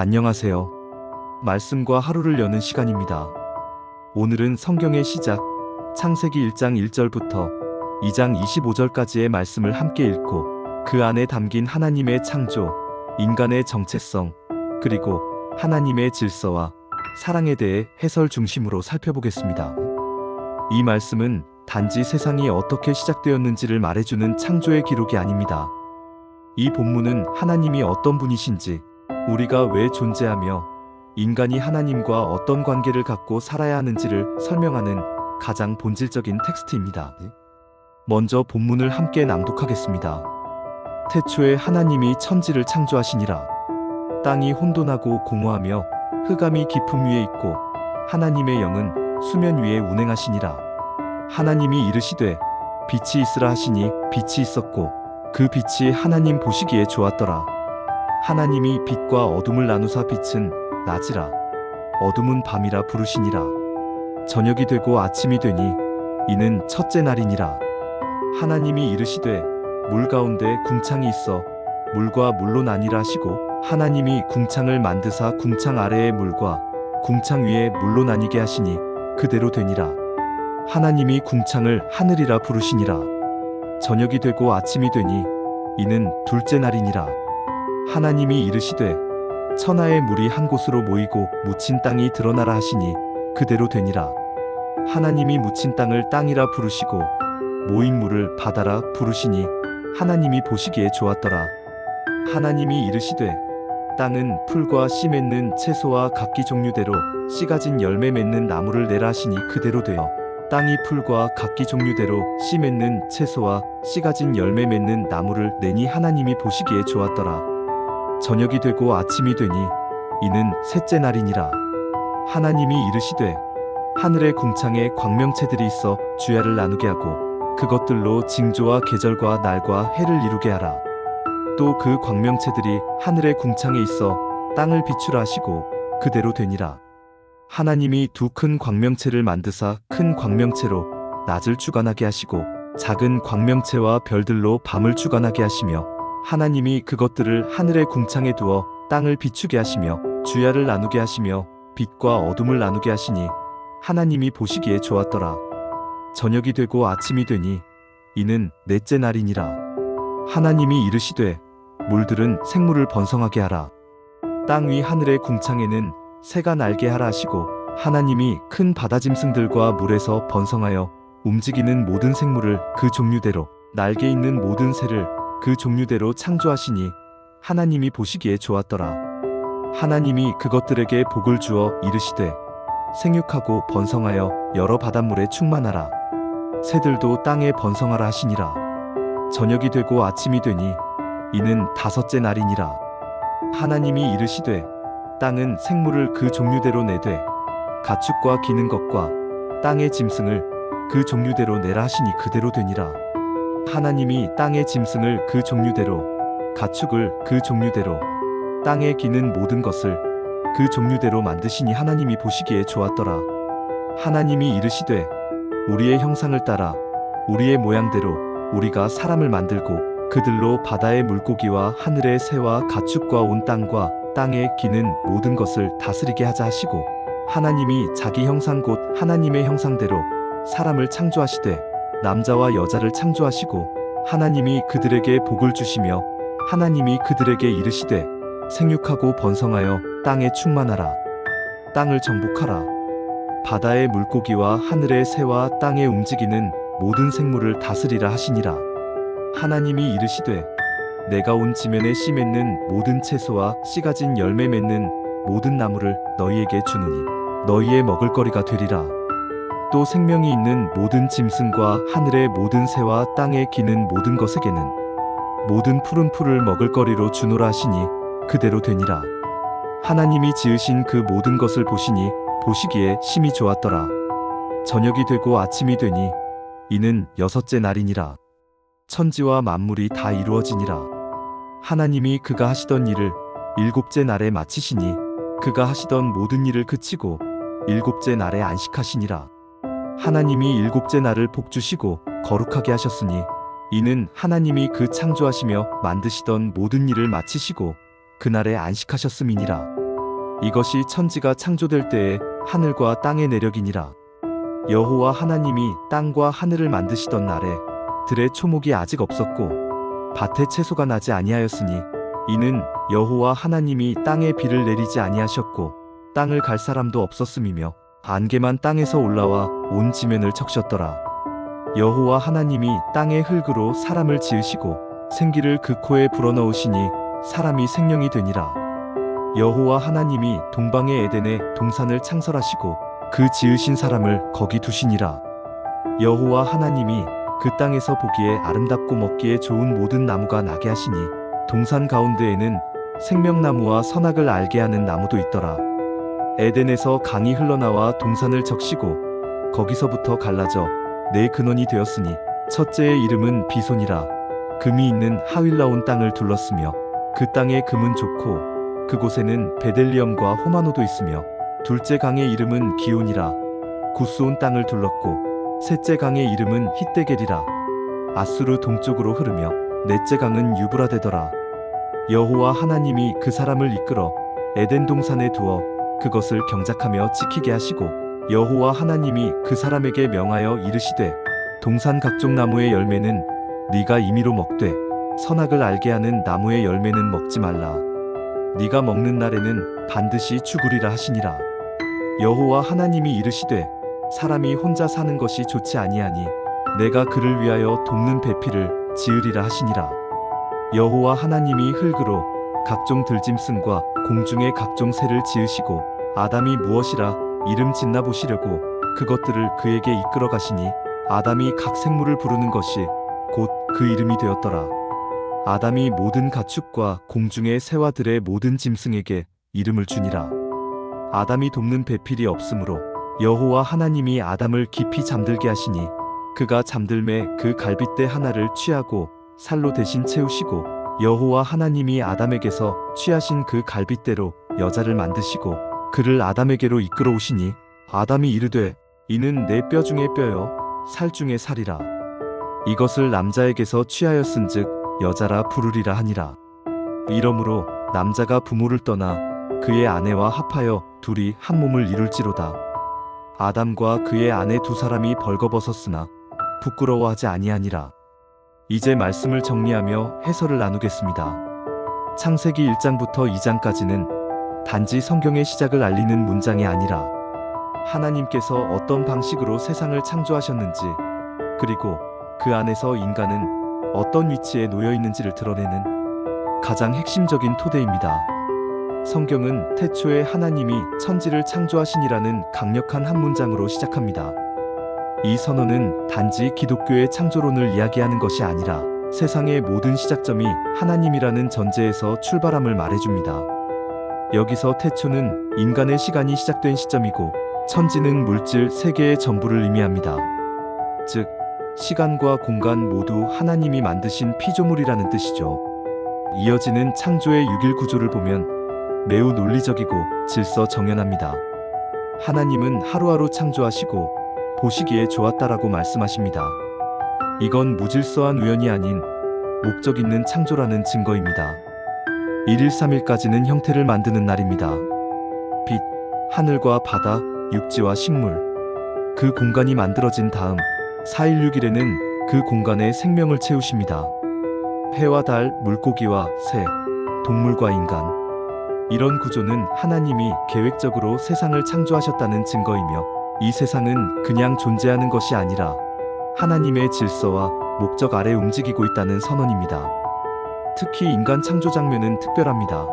안녕하세요. 말씀과 하루를 여는 시간입니다. 오늘은 성경의 시작, 창세기 1장 1절부터 2장 25절까지의 말씀을 함께 읽고 그 안에 담긴 하나님의 창조, 인간의 정체성, 그리고 하나님의 질서와 사랑에 대해 해설 중심으로 살펴보겠습니다. 이 말씀은 단지 세상이 어떻게 시작되었는지를 말해주는 창조의 기록이 아닙니다. 이 본문은 하나님이 어떤 분이신지, 우리가 왜 존재하며 인간이 하나님과 어떤 관계를 갖고 살아야 하는지를 설명하는 가장 본질적인 텍스트입니다. 먼저 본문을 함께 낭독하겠습니다. 태초에 하나님이 천지를 창조하시니라. 땅이 혼돈하고 공허하며 흑암이 깊음 위에 있고 하나님의 영은 수면 위에 운행하시니라. 하나님이 이르시되 빛이 있으라 하시니 빛이 있었고 그 빛이 하나님 보시기에 좋았더라. 하나님이 빛과 어둠을 나누사 빛은 낮이라 어둠은 밤이라 부르시니라. 저녁이 되고 아침이 되니 이는 첫째 날이니라. 하나님이 이르시되 물 가운데 궁창이 있어 물과 물로 나뉘라 하시고 하나님이 궁창을 만드사 궁창 아래의 물과 궁창 위에 물로 나뉘게 하시니 그대로 되니라. 하나님이 궁창을 하늘이라 부르시니라. 저녁이 되고 아침이 되니 이는 둘째 날이니라. 하나님이 이르시되 천하의 물이 한 곳으로 모이고 묻힌 땅이 드러나라 하시니 그대로 되니라. 하나님이 묻힌 땅을 땅이라 부르시고 모인 물을 바다라 부르시니 하나님이 보시기에 좋았더라. 하나님이 이르시되 땅은 풀과 씨 맺는 채소와 각기 종류대로 씨 가진 열매 맺는 나무를 내라 하시니 그대로 되어 땅이 풀과 각기 종류대로 씨 맺는 채소와 씨 가진 열매 맺는 나무를 내니 하나님이 보시기에 좋았더라. 저녁이 되고 아침이 되니 이는 셋째 날이니라. 하나님이 이르시되 하늘의 궁창에 광명체들이 있어 주야를 나누게 하고 그것들로 징조와 계절과 날과 해를 이루게 하라. 또 그 광명체들이 하늘의 궁창에 있어 땅을 비추라 하시고 그대로 되니라. 하나님이 두 큰 광명체를 만드사 큰 광명체로 낮을 주관하게 하시고 작은 광명체와 별들로 밤을 주관하게 하시며 하나님이 그것들을 하늘의 궁창에 두어 땅을 비추게 하시며 주야를 나누게 하시며 빛과 어둠을 나누게 하시니 하나님이 보시기에 좋았더라. 저녁이 되고 아침이 되니 이는 넷째 날이니라. 하나님이 이르시되 물들은 생물을 번성하게 하라. 땅 위 하늘의 궁창에는 새가 날게 하라 하시고 하나님이 큰 바다짐승들과 물에서 번성하여 움직이는 모든 생물을 그 종류대로 날개 있는 모든 새를 그 종류대로 창조하시니 하나님이 보시기에 좋았더라. 하나님이 그것들에게 복을 주어 이르시되 생육하고 번성하여 여러 바닷물에 충만하라. 새들도 땅에 번성하라 하시니라. 저녁이 되고 아침이 되니 이는 다섯째 날이니라. 하나님이 이르시되 땅은 생물을 그 종류대로 내되 가축과 기는 것과 땅의 짐승을 그 종류대로 내라 하시니 그대로 되니라. 하나님이 땅의 짐승을 그 종류대로 가축을 그 종류대로 땅에 기는 모든 것을 그 종류대로 만드시니 하나님이 보시기에 좋았더라. 하나님이 이르시되 우리의 형상을 따라 우리의 모양대로 우리가 사람을 만들고 그들로 바다의 물고기와 하늘의 새와 가축과 온 땅과 땅에 기는 모든 것을 다스리게 하자 하시고 하나님이 자기 형상 곧 하나님의 형상대로 사람을 창조하시되 남자와 여자를 창조하시고 하나님이 그들에게 복을 주시며 하나님이 그들에게 이르시되 생육하고 번성하여 땅에 충만하라. 땅을 정복하라. 바다의 물고기와 하늘의 새와 땅에 움직이는 모든 생물을 다스리라 하시니라. 하나님이 이르시되 내가 온 지면에 씨 맺는 모든 채소와 씨 가진 열매 맺는 모든 나무를 너희에게 주노니 너희의 먹을거리가 되리라. 또 생명이 있는 모든 짐승과 하늘의 모든 새와 땅에 기는 모든 것에게는 모든 푸른 풀을 먹을거리로 주노라 하시니 그대로 되니라. 하나님이 지으신 그 모든 것을 보시니 보시기에 심히 좋았더라. 저녁이 되고 아침이 되니 이는 여섯째 날이니라. 천지와 만물이 다 이루어지니라. 하나님이 그가 하시던 일을 일곱째 날에 마치시니 그가 하시던 모든 일을 그치고 일곱째 날에 안식하시니라. 하나님이 일곱째 날을 복주시고 거룩하게 하셨으니 이는 하나님이 그 창조하시며 만드시던 모든 일을 마치시고 그날에 안식하셨음이니라. 이것이 천지가 창조될 때에 하늘과 땅의 내력이니라. 여호와 하나님이 땅과 하늘을 만드시던 날에 들에 초목이 아직 없었고 밭에 채소가 나지 아니하였으니 이는 여호와 하나님이 땅에 비를 내리지 아니하셨고 땅을 갈 사람도 없었음이며 안개만 땅에서 올라와 온 지면을 적셨더라. 여호와 하나님이 땅의 흙으로 사람을 지으시고 생기를 그 코에 불어넣으시니 사람이 생명이 되니라. 여호와 하나님이 동방의 에덴에 동산을 창설하시고 그 지으신 사람을 거기 두시니라. 여호와 하나님이 그 땅에서 보기에 아름답고 먹기에 좋은 모든 나무가 나게 하시니 동산 가운데에는 생명나무와 선악을 알게 하는 나무도 있더라. 에덴에서 강이 흘러나와 동산을 적시고 거기서부터 갈라져 네 근원이 되었으니 첫째의 이름은 비손이라. 금이 있는 하윌라온 땅을 둘렀으며 그 땅의 금은 좋고 그곳에는 베델리엄과 호마노도 있으며 둘째 강의 이름은 기온이라. 구스온 땅을 둘렀고 셋째 강의 이름은 hit데겔이라. 아수르 동쪽으로 흐르며 넷째 강은 유브라데더라. 여호와 하나님이 그 사람을 이끌어 에덴 동산에 두어 그것을 경작하며 지키게 하시고 여호와 하나님이 그 사람에게 명하여 이르시되 동산 각종 나무의 열매는 네가 임의로 먹되 선악을 알게 하는 나무의 열매는 먹지 말라. 네가 먹는 날에는 반드시 죽으리라 하시니라. 여호와 하나님이 이르시되 사람이 혼자 사는 것이 좋지 아니하니 내가 그를 위하여 돕는 배필을 지으리라 하시니라. 여호와 하나님이 흙으로 각종 들짐승과 공중의 각종 새를 지으시고 아담이 무엇이라 이름 짓나 보시려고 그것들을 그에게 이끌어 가시니 아담이 각 생물을 부르는 것이 곧 그 이름이 되었더라. 아담이 모든 가축과 공중의 새와 들의 모든 짐승에게 이름을 주니라. 아담이 돕는 배필이 없으므로 여호와 하나님이 아담을 깊이 잠들게 하시니 그가 잠들매 그 갈빗대 하나를 취하고 살로 대신 채우시고 여호와 하나님이 아담에게서 취하신 그 갈빗대로 여자를 만드시고 그를 아담에게로 이끌어 오시니 아담이 이르되 이는 내 뼈 중의 뼈요 살 중의 살이라. 이것을 남자에게서 취하였은즉 여자라 부르리라 하니라. 이러므로 남자가 부모를 떠나 그의 아내와 합하여 둘이 한 몸을 이룰지로다. 아담과 그의 아내 두 사람이 벌거벗었으나 부끄러워하지 아니하니라. 이제 말씀을 정리하며 해설을 나누겠습니다. 창세기 1장부터 2장까지는 단지 성경의 시작을 알리는 문장이 아니라 하나님께서 어떤 방식으로 세상을 창조하셨는지 그리고 그 안에서 인간은 어떤 위치에 놓여 있는지를 드러내는 가장 핵심적인 토대입니다. 성경은 태초에 하나님이 천지를 창조하시니라는 강력한 한 문장으로 시작합니다. 이 선언은 단지 기독교의 창조론을 이야기하는 것이 아니라 세상의 모든 시작점이 하나님이라는 전제에서 출발함을 말해줍니다. 여기서 태초는 인간의 시간이 시작된 시점이고 천지는 물질 세계의 전부를 의미합니다. 즉, 시간과 공간 모두 하나님이 만드신 피조물이라는 뜻이죠. 이어지는 창조의 6일 구조를 보면 매우 논리적이고 질서정연합니다. 하나님은 하루하루 창조하시고 보시기에 좋았다라고 말씀하십니다. 이건 무질서한 우연이 아닌 목적 있는 창조라는 증거입니다. 1일 3일까지는 형태를 만드는 날입니다. 빛, 하늘과 바다, 육지와 식물, 그 공간이 만들어진 다음 4일 6일에는 그 공간에 생명을 채우십니다. 해와 달, 물고기와 새, 동물과 인간. 이런 구조는 하나님이 계획적으로 세상을 창조하셨다는 증거이며 이 세상은 그냥 존재하는 것이 아니라 하나님의 질서와 목적 아래 움직이고 있다는 선언입니다. 특히 인간 창조 장면은 특별합니다.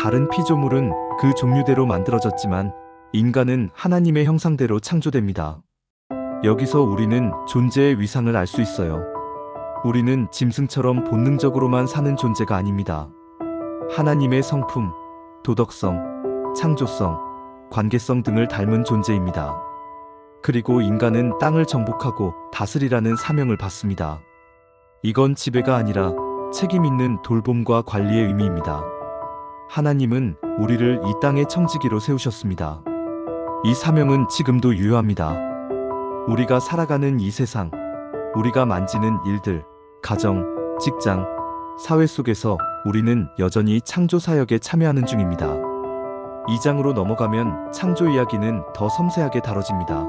다른 피조물은 그 종류대로 만들어졌지만 인간은 하나님의 형상대로 창조됩니다. 여기서 우리는 존재의 위상을 알 수 있어요. 우리는 짐승처럼 본능적으로만 사는 존재가 아닙니다. 하나님의 성품, 도덕성, 창조성, 관계성 등을 닮은 존재입니다. 그리고 인간은 땅을 정복하고 다스리라는 사명을 받습니다. 이건 지배가 아니라 책임 있는 돌봄과 관리의 의미입니다. 하나님은 우리를 이 땅의 청지기로 세우셨습니다. 이 사명은 지금도 유효합니다. 우리가 살아가는 이 세상, 우리가 만지는 일들, 가정, 직장, 사회 속에서 우리는 여전히 창조 사역에 참여하는 중입니다. 2장으로 넘어가면 창조 이야기는 더 섬세하게 다뤄집니다.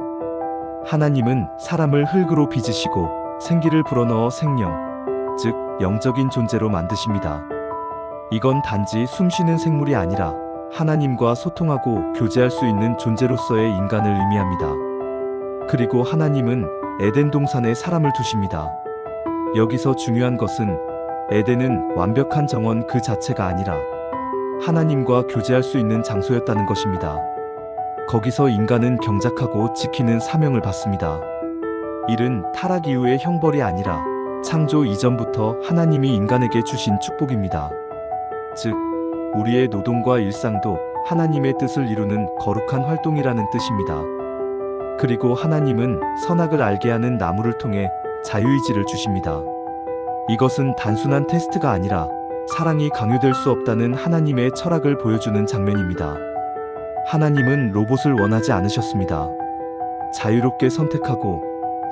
하나님은 사람을 흙으로 빚으시고 생기를 불어넣어 생명, 즉 영적인 존재로 만드십니다. 이건 단지 숨쉬는 생물이 아니라 하나님과 소통하고 교제할 수 있는 존재로서의 인간을 의미합니다. 그리고 하나님은 에덴 동산에 사람을 두십니다. 여기서 중요한 것은 에덴은 완벽한 정원 그 자체가 아니라 하나님과 교제할 수 있는 장소였다는 것입니다. 거기서 인간은 경작하고 지키는 사명을 받습니다. 일은 타락 이후의 형벌이 아니라 창조 이전부터 하나님이 인간에게 주신 축복입니다. 즉, 우리의 노동과 일상도 하나님의 뜻을 이루는 거룩한 활동이라는 뜻입니다. 그리고 하나님은 선악을 알게 하는 나무를 통해 자유의지를 주십니다. 이것은 단순한 테스트가 아니라 사랑이 강요될 수 없다는 하나님의 철학을 보여주는 장면입니다. 하나님은 로봇을 원하지 않으셨습니다. 자유롭게 선택하고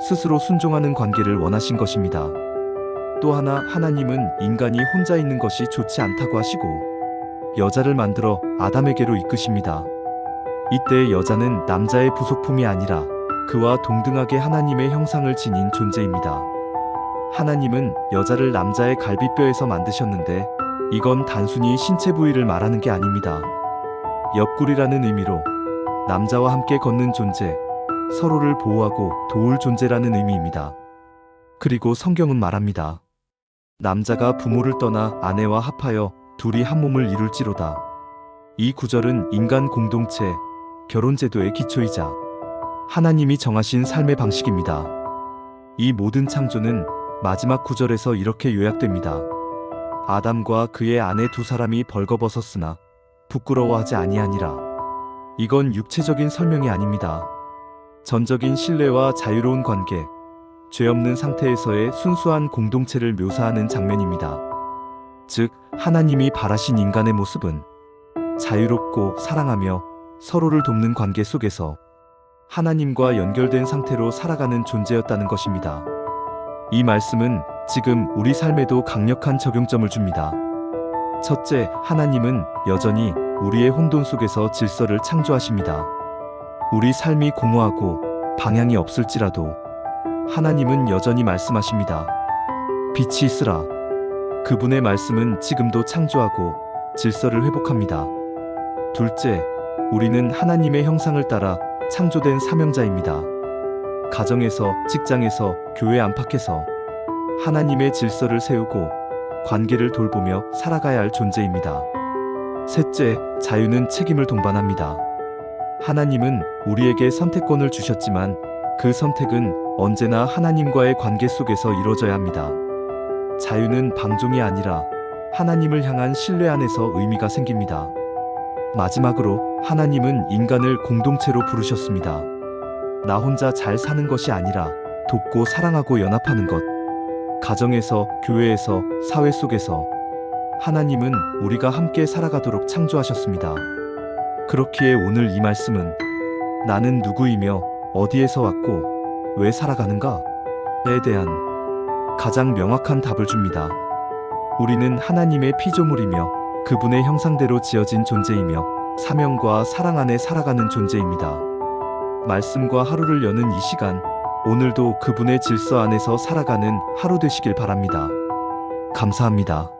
스스로 순종하는 관계를 원하신 것입니다. 또 하나, 하나님은 인간이 혼자 있는 것이 좋지 않다고 하시고 여자를 만들어 아담에게로 이끄십니다. 이때 여자는 남자의 부속품이 아니라 그와 동등하게 하나님의 형상을 지닌 존재입니다. 하나님은 여자를 남자의 갈비뼈에서 만드셨는데 이건 단순히 신체 부위를 말하는 게 아닙니다. 옆구리라는 의미로 남자와 함께 걷는 존재, 서로를 보호하고 도울 존재라는 의미입니다. 그리고 성경은 말합니다. 남자가 부모를 떠나 아내와 합하여 둘이 한 몸을 이룰지로다. 이 구절은 인간 공동체, 결혼제도의 기초이자 하나님이 정하신 삶의 방식입니다. 이 모든 창조는 마지막 구절에서 이렇게 요약됩니다. 아담과 그의 아내 두 사람이 벌거벗었으나 부끄러워하지 아니하니라. 이건 육체적인 설명이 아닙니다. 전적인 신뢰와 자유로운 관계, 죄 없는 상태에서의 순수한 공동체를 묘사하는 장면입니다. 즉, 하나님이 바라신 인간의 모습은 자유롭고 사랑하며 서로를 돕는 관계 속에서 하나님과 연결된 상태로 살아가는 존재였다는 것입니다. 이 말씀은 지금 우리 삶에도 강력한 적용점을 줍니다. 첫째, 하나님은 여전히 우리의 혼돈 속에서 질서를 창조하십니다. 우리 삶이 공허하고 방향이 없을지라도 하나님은 여전히 말씀하십니다. 빛이 있으라. 그분의 말씀은 지금도 창조하고 질서를 회복합니다. 둘째, 우리는 하나님의 형상을 따라 창조된 사명자입니다. 가정에서, 직장에서, 교회 안팎에서 하나님의 질서를 세우고 관계를 돌보며 살아가야 할 존재입니다. 셋째, 자유는 책임을 동반합니다. 하나님은 우리에게 선택권을 주셨지만 그 선택은 언제나 하나님과의 관계 속에서 이루어져야 합니다. 자유는 방종이 아니라 하나님을 향한 신뢰 안에서 의미가 생깁니다. 마지막으로, 하나님은 인간을 공동체로 부르셨습니다. 나 혼자 잘 사는 것이 아니라 돕고 사랑하고 연합하는 것. 가정에서, 교회에서, 사회 속에서 하나님은 우리가 함께 살아가도록 창조하셨습니다. 그렇기에 오늘 이 말씀은 나는 누구이며 어디에서 왔고 왜 살아가는가에 대한 가장 명확한 답을 줍니다. 우리는 하나님의 피조물이며 그분의 형상대로 지어진 존재이며 사명과 사랑 안에 살아가는 존재입니다. 말씀과 하루를 여는 이 시간, 오늘도 그분의 질서 안에서 살아가는 하루 되시길 바랍니다. 감사합니다.